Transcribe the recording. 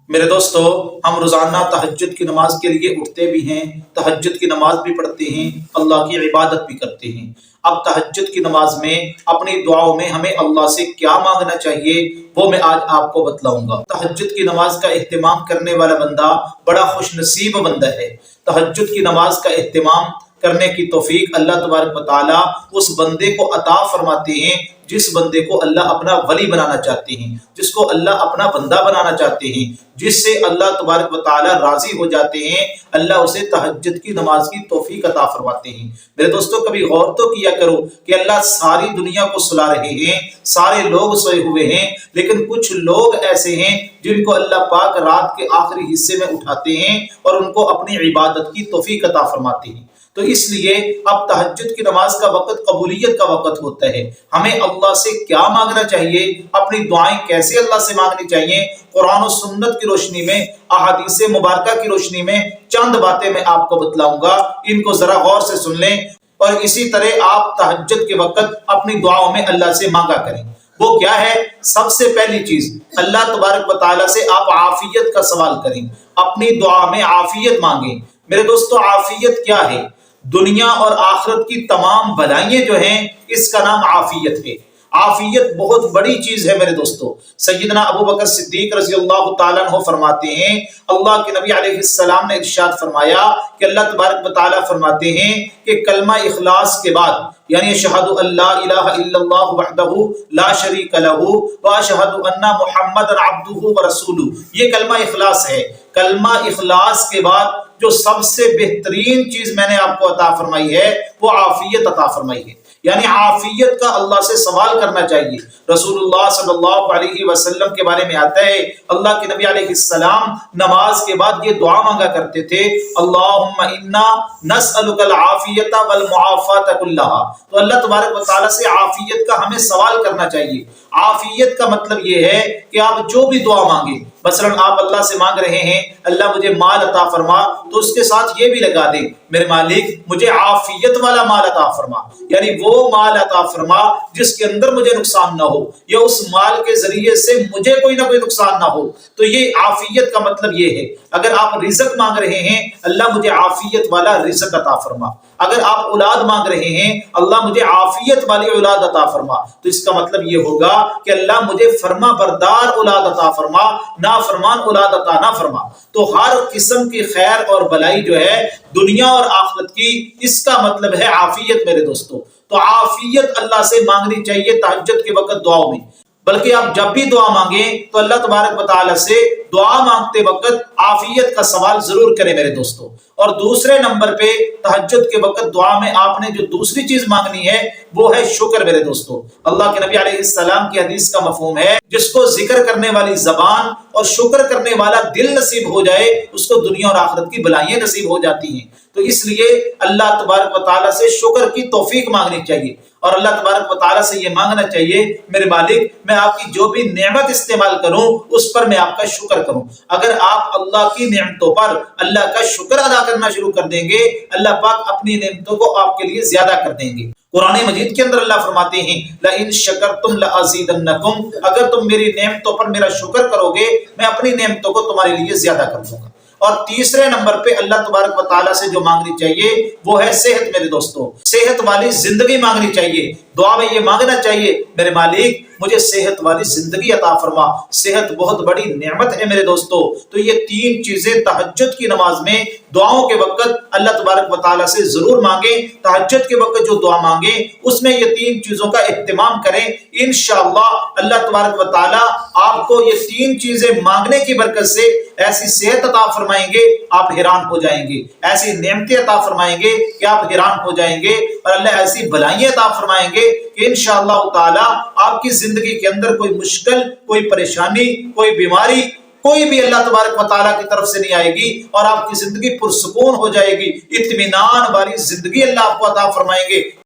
میرے دوستو، ہم روزانہ تہجد کی نماز کے لیے اٹھتے بھی ہیں، تہجد کی نماز بھی پڑھتے ہیں، اللہ کی عبادت بھی کرتے ہیں۔ اب تہجد کی نماز میں اپنی دعاؤں میں ہمیں اللہ سے کیا مانگنا چاہیے وہ میں آج آپ کو بتلاؤں گا۔ تہجد کی نماز کا اہتمام کرنے والا بندہ بڑا خوش نصیب بندہ ہے۔ تہجد کی نماز کا اہتمام کرنے کی توفیق اللہ تبارک و تعالی اس بندے کو عطا فرماتے ہیں جس بندے کو اللہ اپنا ولی بنانا چاہتے ہیں، جس کو اللہ اپنا بندہ بنانا چاہتے ہیں، جس سے اللہ تبارک و تعالی راضی ہو جاتے ہیں، اللہ اسے تہجد کی نماز کی توفیق عطا فرماتے ہیں۔ میرے دوستو، کبھی غور تو کیا کرو کہ اللہ ساری دنیا کو سلا رہے ہیں، سارے لوگ سوئے ہوئے ہیں، لیکن کچھ لوگ ایسے ہیں جن کو اللہ پاک رات کے آخری حصے میں اٹھاتے ہیں اور ان کو اپنی عبادت کی توفیق عطا فرماتے ہیں۔ تو اس لیے اب تہجد کی نماز کا وقت قبولیت کا وقت ہوتا ہے۔ ہمیں اللہ سے کیا مانگنا چاہیے، اپنی دعائیں کیسے اللہ سے مانگنی چاہیے، قرآن و سنت کی روشنی میں، احادیث مبارکہ کی روشنی میں چند باتیں میں آپ کو بتلاؤں گا، ان کو ذرا غور سے سن لیں اور اسی طرح آپ تہجد کے وقت اپنی دعاؤں میں اللہ سے مانگا کریں۔ وہ کیا ہے؟ سب سے پہلی چیز، اللہ تبارک و تعالیٰ سے آپ عافیت کا سوال کریں، اپنی دعا میں عافیت مانگیں۔ میرے دوستو، عافیت کیا ہے؟ دنیا اور آخرت کی تمام بھلائیاں جو ہیں اس کا نام عافیت ہے۔ عافیت بہت بڑی چیز ہے میرے دوستو۔ سیدنا ابو بکر صدیق رضی اللہ تعالیٰ عنہ فرماتے ہیں، اللہ کے نبی علیہ السلام نے ارشاد فرمایا کہ اللہ تبارک و تعالیٰ فرماتے ہیں کہ کلمہ اخلاص کے بعد، یعنی اشہد ان لا الہ الا اللہ وحدہ لا شریک لہ واشہد ان محمدا عبدہ ورسولہ، یہ کلمہ اخلاص ہے۔ کلمہ اخلاص کے بعد جو سب سے بہترین چیز میں نے آپ کو عطا فرمائی ہے وہ عافیت عطا فرمائی ہے، یعنی عافیت کا اللہ سے سوال کرنا چاہیے۔ رسول اللہ صلی اللہ علیہ وسلم کے بارے میں آتا ہے، اللہ کے نبی علیہ السلام نماز کے بعد یہ دعا مانگا کرتے تھے، اللہم انا نسألک العافیت والمعافات کلہا۔ تو اللہ تبارک و تعالیٰ سے عافیت کا ہمیں سوال کرنا چاہیے۔ عافیت کا مطلب یہ ہے کہ آپ جو بھی دعا مانگیں، مثلا آپ اللہ سے مانگ رہے ہیں اللہ مجھے مال عطا فرما، تو اس کے ساتھ یہ بھی لگا دیں، میرے مالک مجھے عافیت والا مال عطا فرما، یعنی وہ مال عطا فرما جس کے اندر مجھے نقصان نہ ہو، یا اس مال کے ذریعے سے مجھے کوئی نہ کوئی نقصان نہ ہو۔ تو یہ عافیت کا مطلب یہ ہے۔ اگر آپ رزق مانگ رہے ہیں، اللہ مجھے عافیت والا رزق عطا فرما۔ اگر آپ اولاد مانگ رہے ہیں، اللہ مجھے عافیت والی اولاد عطا فرما، تو اس کا مطلب یہ ہوگا کہ اللہ مجھے فرما بردار اولاد عطا فرما، نافرمان اولاد عطا نہ فرما۔ تو ہر قسم کی خیر اور بلائی جو ہے دنیا اور آخرت کی، اس کا مطلب ہے عافیت میرے دوستو۔ تو عافیت اللہ سے مانگنی چاہیے تہجد کے وقت دعاؤں میں، بلکہ آپ جب بھی دعا مانگیں تو اللہ تبارک و تعالیٰ سے دعا مانگتے وقت عافیت کا سوال ضرور کریں میرے دوستو۔ اور دوسرے نمبر پہ تہجد کے وقت دعا میں آپ نے جو دوسری چیز مانگنی ہے وہ ہے شکر میرے دوستو۔ اللہ کے نبی علیہ السلام کی حدیث کا مفہوم ہے، جس کو ذکر کرنے والی زبان اور شکر کرنے والا دل نصیب ہو جائے، اس کو دنیا اور آخرت کی بلائیاں نصیب ہو جاتی ہیں۔ تو اس لیے اللہ تبارک و تعالیٰ سے شکر کی توفیق مانگنی چاہیے، اور اللہ تبارک و تعالیٰ سے یہ مانگنا چاہیے، میرے مالک میں آپ کی جو بھی نعمت استعمال کروں اس پر میں آپ کا شکر کروں۔ اگر آپ اللہ کی نعمتوں پر اللہ کا شکر ادا کرنا شروع کر دیں گے، اللہ پاک اپنی نعمتوں کو آپ کے لیے زیادہ کر دیں گے۔ قرآن مجید کے اندر اللہ فرماتے ہیں، لَإِن شَكَرْتُمْ لَأَزِيدَنَّكُمْ، اگر تم میری نعمتوں پر میرا شکر کرو گے میں اپنی نعمتوں کو تمہارے لیے زیادہ کر دوں گا۔ اور تیسرے نمبر پہ اللہ تبارک و تعالیٰ سے جو مانگنی چاہیے وہ ہے صحت میرے دوستو۔ صحت والی زندگی مانگنی چاہیے۔ دعا میں یہ مانگنا چاہیے، میرے مالک مجھے صحت والی زندگی عطا فرما۔ صحت بہت بڑی نعمت ہے میرے دوستو۔ تو یہ تین چیزیں تہجد کی نماز میں دعاؤں کے وقت اللہ تبارک و تعالیٰ سے ضرور مانگیں۔ تہجد کے وقت جو دعا مانگیں اس میں یہ تین چیزوں کا اہتمام کریں، انشاءاللہ اللہ تبارک و تعالیٰ آپ کو یہ تین چیزیں مانگنے کی برکت سے ایسی صحت عطا فرمائیں گے آپ حیران ہو جائیں گے، ایسی نعمتیں عطا فرمائیں گے کہ آپ حیران ہو جائیں گے، اور اللہ ایسی بلائیاں عطا فرمائیں گے کہ انشاءاللہ تعالیٰ آپ کی زندگی کے اندر کوئی مشکل، کوئی پریشانی، کوئی بیماری کوئی بھی اللہ تبارک و تعالیٰ کی طرف سے نہیں آئے گی، اور آپ کی زندگی پرسکون ہو جائے گی، اطمینان والی زندگی اللہ آپ کو عطا فرمائیں گے۔